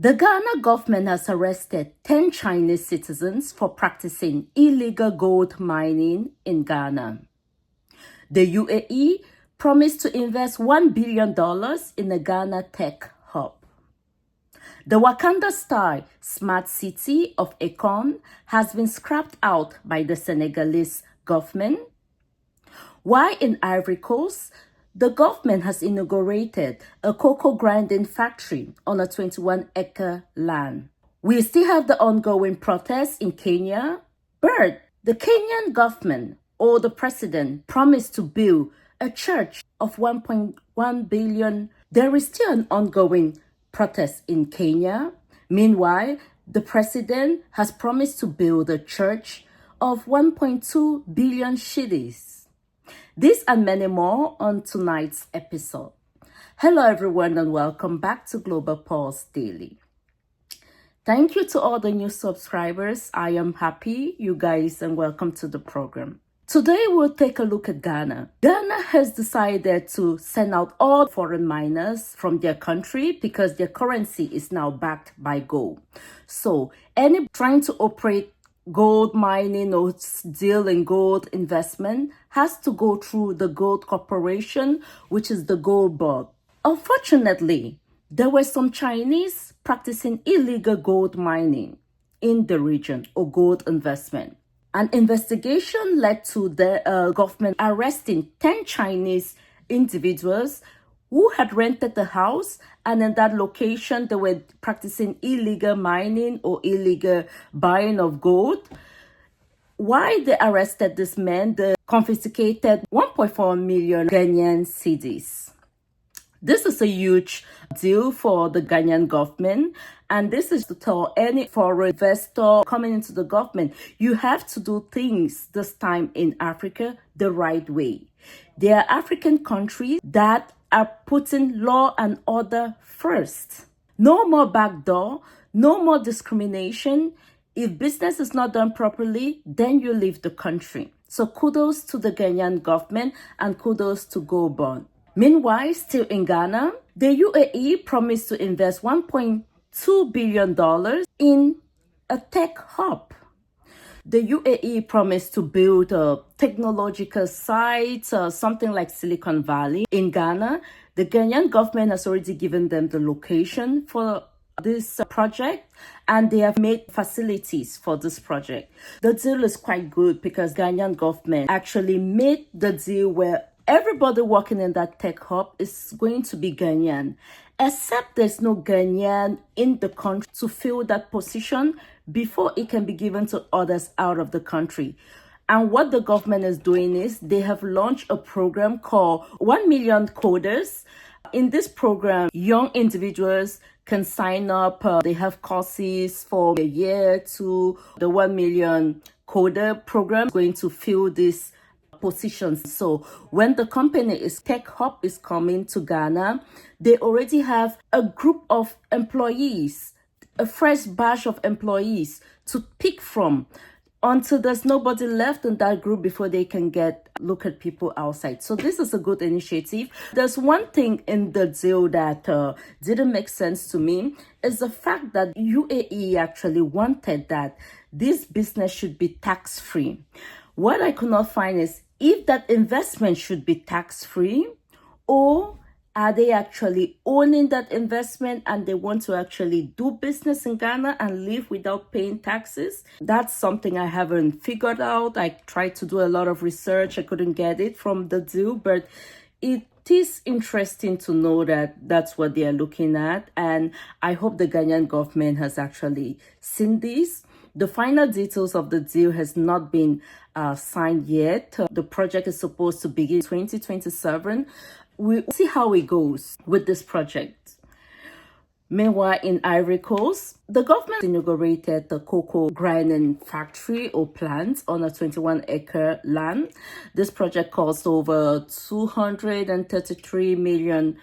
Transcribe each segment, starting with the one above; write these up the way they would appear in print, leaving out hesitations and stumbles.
The Ghana government has arrested 10 Chinese citizens for practicing illegal gold mining in Ghana. The UAE promised to invest $1 billion in a Ghana tech hub. The Wakanda-style smart city of Akon has been scrapped out by the Senegalese government. While in Ivory Coast, the government has inaugurated a cocoa grinding factory on a 21-acre land. We still have the ongoing protests in Kenya, but the Kenyan government or the president promised to build a church of 1.1 billion. There is still an ongoing protest in Kenya. Meanwhile, the president has promised to build a church of 1.2 billion shillings. This and many more on tonight's episode. Hello everyone and welcome back to Global Pulse Daily. Thank you to all the new subscribers. I am happy, you guys, and welcome to the program. Today we'll take a look at Ghana. Ghana has decided to send out all foreign miners from their country because their currency is now backed by gold. So any trying to operate gold mining or deal in gold investment has to go through the Gold Corporation, which is the gold board. Unfortunately, there were some Chinese practicing illegal gold mining in the region or gold investment. An investigation led to the government arresting 10 Chinese individuals who had rented the house, and in that location they were practicing illegal mining or illegal buying of gold. Why they arrested this man, they confiscated 1.4 million Ghanaian cedis. This is a huge deal for the Ghanaian government, and this is to tell any foreign investor coming into the government, you have to do things this time in Africa the right way. There are African countries that are putting law and order first. No more backdoor, no more discrimination. If business is not done properly, then you leave the country. So kudos to the Ghanaian government and kudos to GoBond. Meanwhile, still in Ghana, the UAE promised to invest $1.2 billion in a tech hub. The UAE promised to build a technological site, something like Silicon Valley in Ghana. The Ghanaian government has already given them the location for this project, and they have made facilities for this project. The deal is quite good because Ghanaian government actually made the deal where everybody working in that tech hub is going to be Ghanaian, except there's no Ghanaian in the country to fill that position before it can be given to others out of the country. And what the government is doing is they have launched a program called 1 Million Coders. In this program, young individuals can sign up. They have courses for a year to the 1 Million Coder program going to fill this positions. So when the tech hub is coming to Ghana, they already have a group of employees, a fresh batch of employees to pick from until there's nobody left in that group before they can look at people outside. So this is a good initiative. There's one thing in the deal that didn't make sense to me is the fact that UAE actually wanted that this business should be tax-free. What I could not find is if that investment should be tax-free, or are they actually owning that investment and they want to actually do business in Ghana and live without paying taxes? That's something I haven't figured out. I tried to do a lot of research. I couldn't get it from the deal, but it is interesting to know that that's what they are looking at. And I hope the Ghanaian government has actually seen this. The final details of the deal has not been signed yet. The project is supposed to begin 2027. We'll see how it goes with this project. Meanwhile, in Ivory Coast, the government inaugurated the cocoa grinding factory or plant on a 21-acre land. This project cost over $233 million.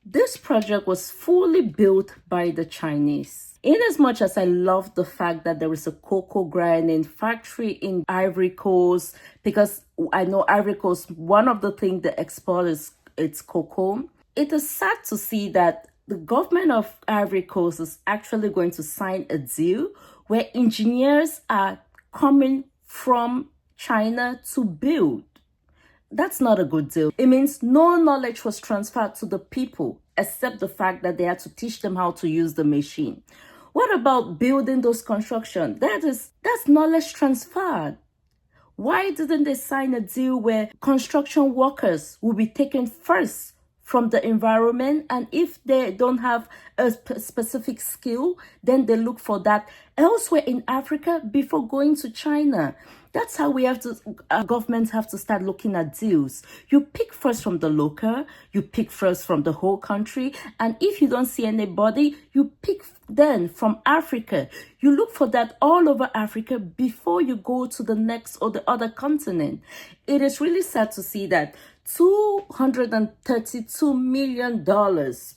This project was fully built by the Chinese. In as much as I love the fact that there is a cocoa grinding factory in Ivory Coast, because I know Ivory Coast, one of the things they export is its cocoa. It is sad to see that The government of Ivory Coast is actually going to sign a deal where engineers are coming from China to build. That's not a good deal. It means no knowledge was transferred to the people except the fact that they had to teach them how to use the machine. What about building those construction? That's knowledge transferred. Why didn't they sign a deal where construction workers will be taken first from the environment, and if they don't have a specific skill, then they look for that elsewhere in Africa before going to China? That's how we have to, governments have to start looking at deals. You pick first from the local, you pick first from the whole country, and if you don't see anybody, you pick then from Africa. You look for that all over Africa before you go to the next or the other continent. It is really sad to see that $232 million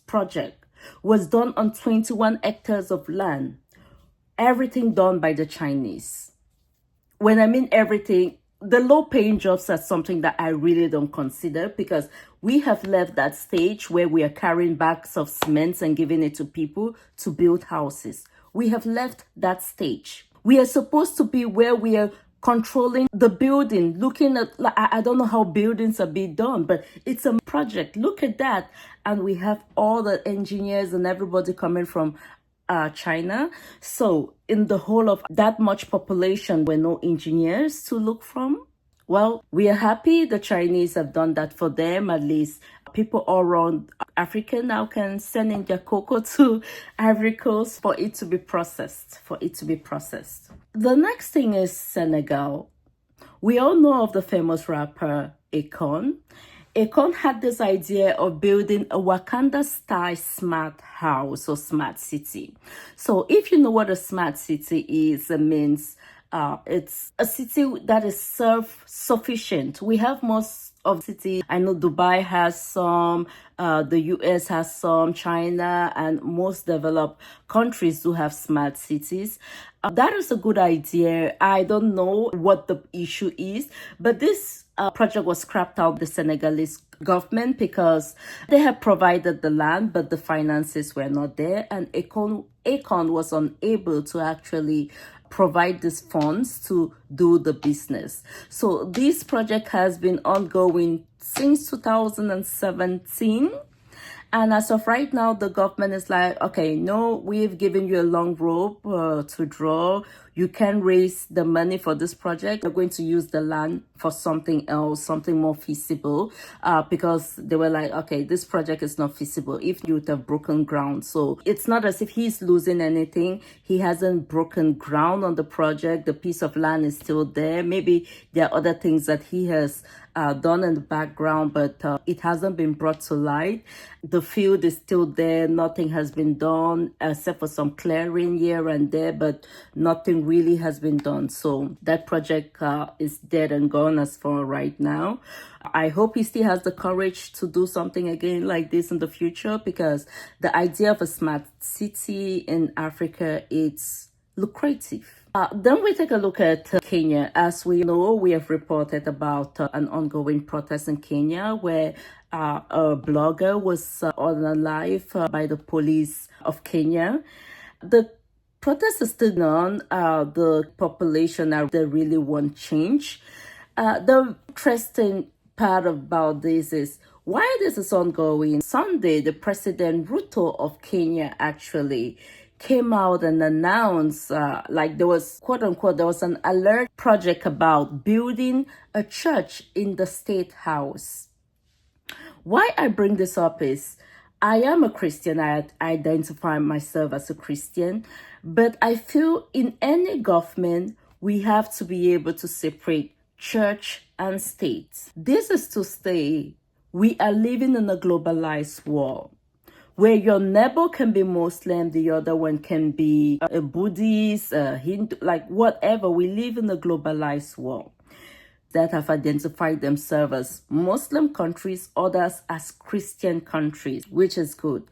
project was done on 21 hectares of land. Everything done by the Chinese. When I mean everything, the low-paying jobs are something that I really don't consider, because we have left that stage where we are carrying bags of cement and giving it to people to build houses. We have left that stage. We are supposed to be where we are controlling the building, looking at, like, I don't know how buildings are being done, but it's a project. Look at that. And we have all the engineers and everybody coming from China. So in the whole of that much population, were no engineers to look from. Well, we are happy the Chinese have done that for them. At least people all around Africa now can send in their cocoa to Ivory Coast for it to be processed. The next thing is Senegal. We all know of the famous rapper Akon. Akon had this idea of building a Wakanda-style smart house or smart city. So if you know what a smart city is, it means it's a city that is self-sufficient. We have most of cities. I know Dubai has some, the US has some, China and most developed countries do have smart cities. That is a good idea. I don't know what the issue is, but this project was scrapped out the Senegalese government because they had provided the land, but the finances were not there, and Akon was unable to actually provide these funds to do the business. So this project has been ongoing since 2017. And as of right now, the government is like, okay, no, we've given you a long rope to draw. You can raise the money for this project. We're going to use the land for something else, something more feasible, because they were like, okay, this project is not feasible if you would have broken ground. So it's not as if he's losing anything. He hasn't broken ground on the project. The piece of land is still there. Maybe there are other things that he has done in the background, but it hasn't been brought to light. The field is still there. Nothing has been done except for some clearing here and there, but nothing really has been done. So that project is dead and gone as for right now. I hope he still has the courage to do something again like this in the future, because the idea of a smart city in Africa, it's lucrative. Then we take a look at Kenya. As we know, we have reported about an ongoing protest in Kenya where a blogger was unalived by the police of Kenya. The protest is still on. The population, they really want change. The interesting part about this is why this is ongoing. Sunday, the President Ruto of Kenya actually came out and announced, like there was, quote unquote, there was an alert project about building a church in the State House. Why I bring this up is, I am a Christian. I identify myself as a Christian, but I feel in any government, we have to be able to separate church and state. This is to say, we are living in a globalized world, where your neighbor can be Muslim, the other one can be a Buddhist, a Hindu, like whatever. We live in a globalized world that have identified themselves as Muslim countries, others as Christian countries, which is good.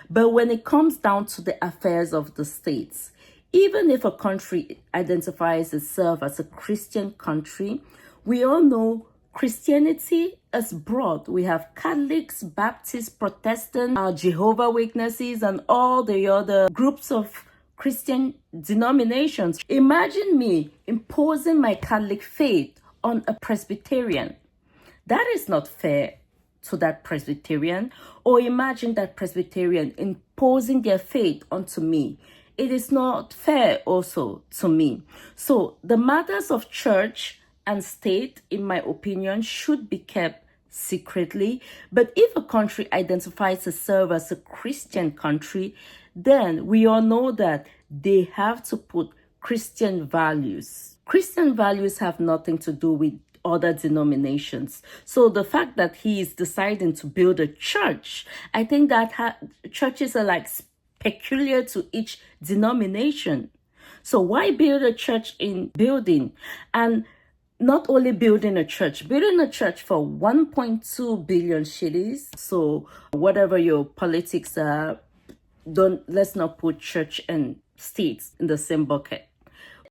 But when it comes down to the affairs of the states, even if a country identifies itself as a Christian country, we all know Christianity as broad. We have Catholics, Baptists, Protestants, Jehovah Witnesses, and all the other groups of Christian denominations. Imagine me imposing my Catholic faith on a Presbyterian. That is not fair to that Presbyterian. Or imagine that Presbyterian imposing their faith onto me. It is not fair also to me. So the matters of church and state, in my opinion, should be kept secretly. But if a country identifies itself as a Christian country, then we all know that they have to put Christian values. Christian values have nothing to do with other denominations. So the fact that he is deciding to build a church, I think that churches are like peculiar to each denomination. So why build a church in building? And not only building a church for 1.2 billion shillings. So whatever your politics are, let's not put church and states in the same bucket.